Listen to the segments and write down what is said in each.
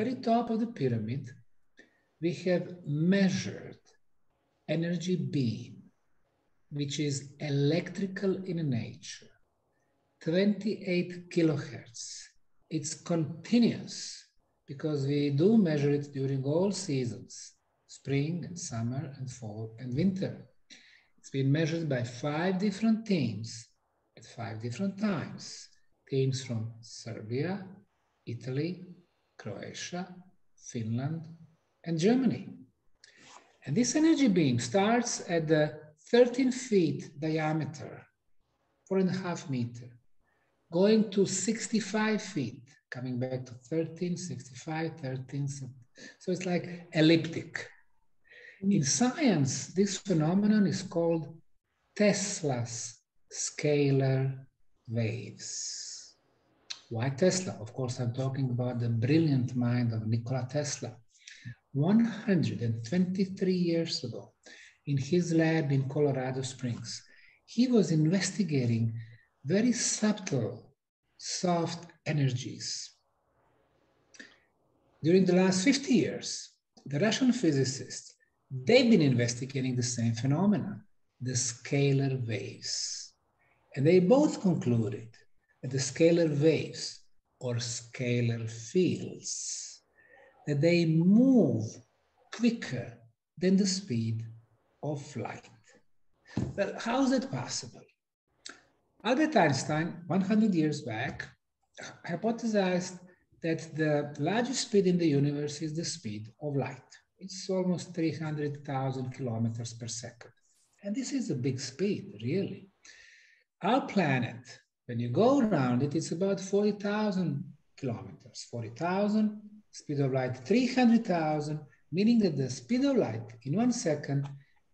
very top of the pyramid, we have measured energy beam, which is electrical in nature, 28 kilohertz. It's continuous because we do measure it during all seasons, spring and summer and fall and winter. It's been measured by 5 different teams at 5 different times. Teams from Serbia, Italy, Croatia, Finland, and Germany. And this energy beam starts at the 13 feet diameter, 4.5 meters, going to 65 feet, coming back to 13, 65, 13. So it's like elliptic. In science, this phenomenon is called Tesla's scalar waves. Why Tesla? Of course, I'm talking about the brilliant mind of Nikola Tesla. 123 years ago, in his lab in Colorado Springs, he was investigating very subtle, soft energies. During the last 50 years, the Russian physicists, they've been investigating the same phenomenon, the scalar waves. And they both concluded that the scalar waves, or scalar fields, that they move quicker than the speed of light. Well, how is that possible? Albert Einstein, 100 years back, hypothesized that the largest speed in the universe is the speed of light. It's almost 300,000 kilometers per second. And this is a big speed, really. Our planet, when you go around it, it's about 40,000 kilometers. 40,000, speed of light 300,000, meaning that the speed of light in 1 second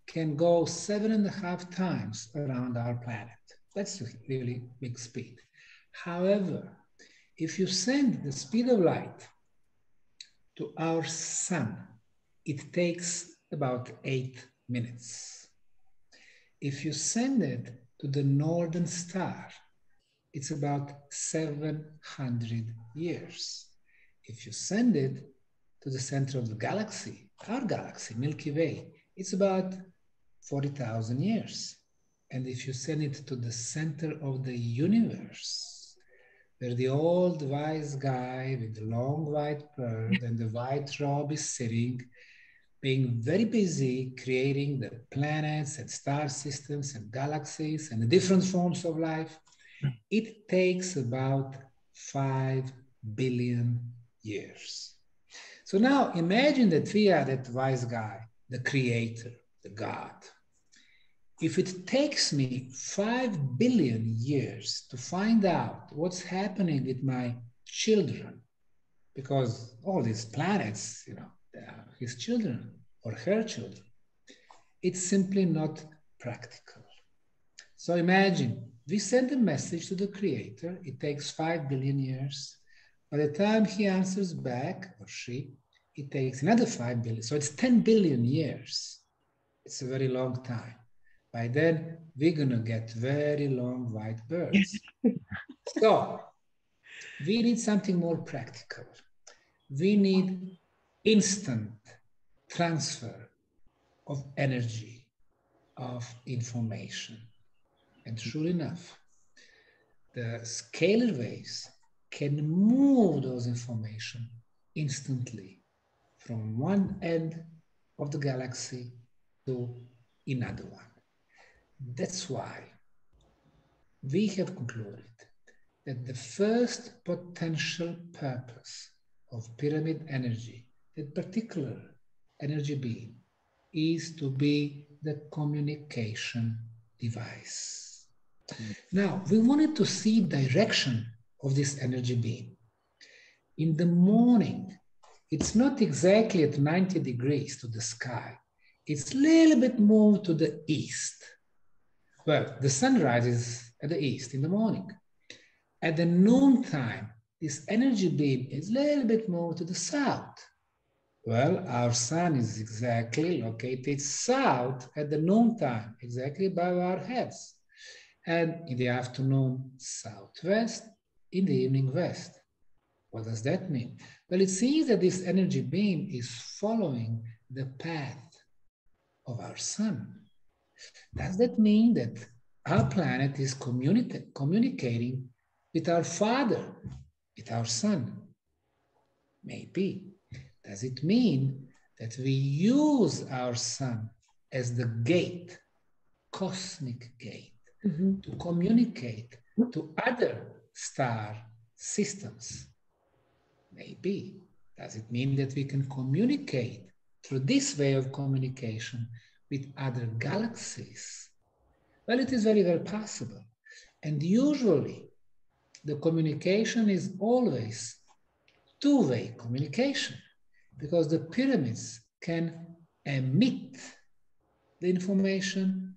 can go 7.5 times around our planet. That's a really big speed. However, if you send the speed of light to our sun, it takes about 8 minutes. If you send it to the northern star, it's about 700 years. If you send it to the center of the galaxy, our galaxy, Milky Way, it's about 40,000 years. And if you send it to the center of the universe, where the old wise guy with the long white beard and the white robe is sitting, being very busy creating the planets and star systems and galaxies and the different forms of life, it takes about 5 billion years. So now imagine that we are that wise guy, the creator, the God. If it takes me 5 billion years to find out what's happening with my children, because all these planets, they are his children or her children, it's simply not practical. So imagine, we send a message to the creator, it takes 5 billion years. By the time he answers back, or she, it takes another 5 billion. So it's 10 billion years. It's a very long time. By then, we're going to get very long white birds. So we need something more practical. We need instant transfer of energy, of information. And sure enough, the scalar waves can move those information instantly from one end of the galaxy to another one. That's why we have concluded that the first potential purpose of pyramid energy, that particular energy beam, is to be the communication device. Now, we wanted to see direction of this energy beam. In the morning, it's not exactly at 90 degrees to the sky. It's a little bit moved to the east. Well, the sun rises at the east in the morning. At the noontime, this energy beam is a little bit moved to the south. Well, our sun is exactly located south at the noontime, exactly above our heads. And in the afternoon, southwest, in the evening, west. What does that mean? Well, it seems that this energy beam is following the path of our sun. Does that mean that our planet is communicating with our father, with our sun? Maybe. Does it mean that we use our sun as the gate, cosmic gate, to communicate to other star systems? Maybe. Does it mean that we can communicate through this way of communication with other galaxies? Well, it is very well possible. And usually, the communication is always two-way communication, because the pyramids can emit the information,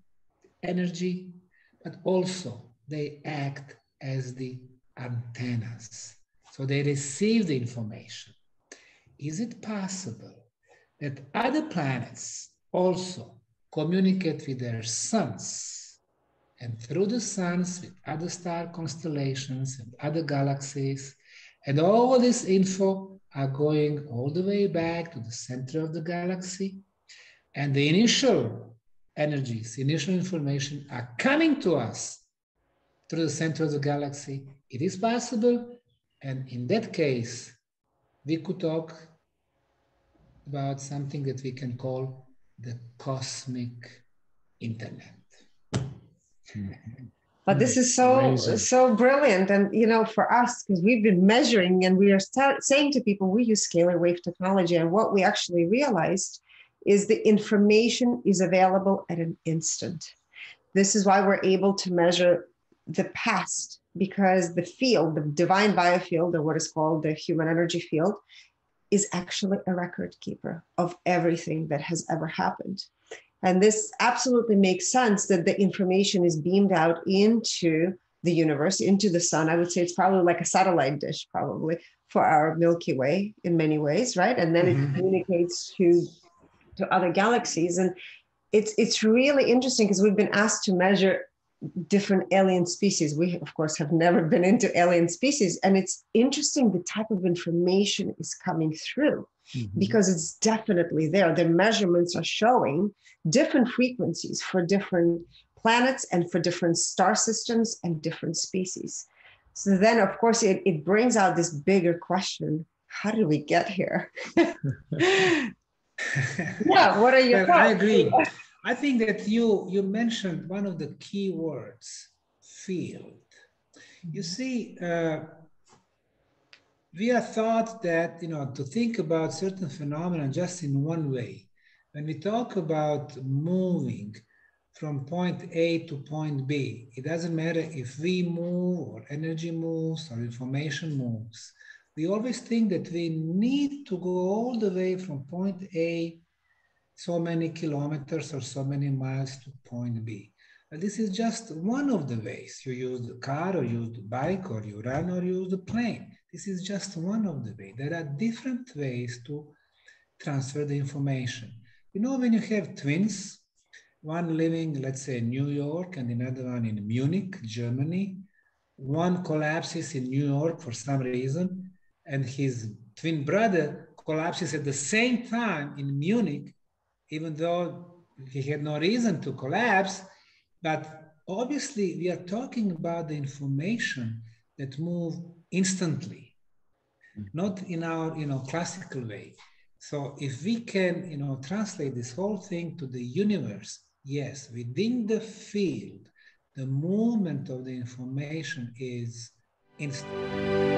energy, but also they act as the antennas. So they receive the information. Is it possible that other planets also communicate with their suns, and through the suns with other star constellations and other galaxies, and all this info are going all the way back to the center of the galaxy, and the initial energies, initial information are coming to us through the center of the galaxy? It is possible, and in that case, we could talk about something that we can call the cosmic internet. But this is so brilliant. And, you know, for us, because we've been measuring and we are saying to people, we use scalar wave technology. And what we actually realized is the information is available at an instant. This is why we're able to measure the past, because the field, the divine biofield, or what is called the human energy field, is actually a record keeper of everything that has ever happened. And this absolutely makes sense that the information is beamed out into the universe, into the sun. I would say it's probably like a satellite dish, probably, for our Milky Way in many ways, right? And then it communicates to other galaxies. And it's really interesting because we've been asked to measure different alien species. We, of course, have never been into alien species. And it's interesting the type of information is coming through. Because it's definitely there. The measurements are showing different frequencies for different planets and for different star systems and different species. So then, of course, it brings out this bigger question: how did we get here? Yeah, what are your thoughts? I agree. I think that you mentioned one of the key words, field. You see, we are taught that, to think about certain phenomena just in one way. When we talk about moving from point A to point B, it doesn't matter if we move or energy moves or information moves. We always think that we need to go all the way from point A, so many kilometers or so many miles, to point B. But this is just one of the ways. You use the car, or use the bike, or you run, or use the plane. This is just one of the ways. There are different ways to transfer the information. When you have twins, one living, let's say, in New York and another one in Munich, Germany, one collapses in New York for some reason, and his twin brother collapses at the same time in Munich, even though he had no reason to collapse. But obviously, we are talking about the information that move instantly, not in our, classical way. So if we can, translate this whole thing to the universe, yes, within the field, the movement of the information is instant.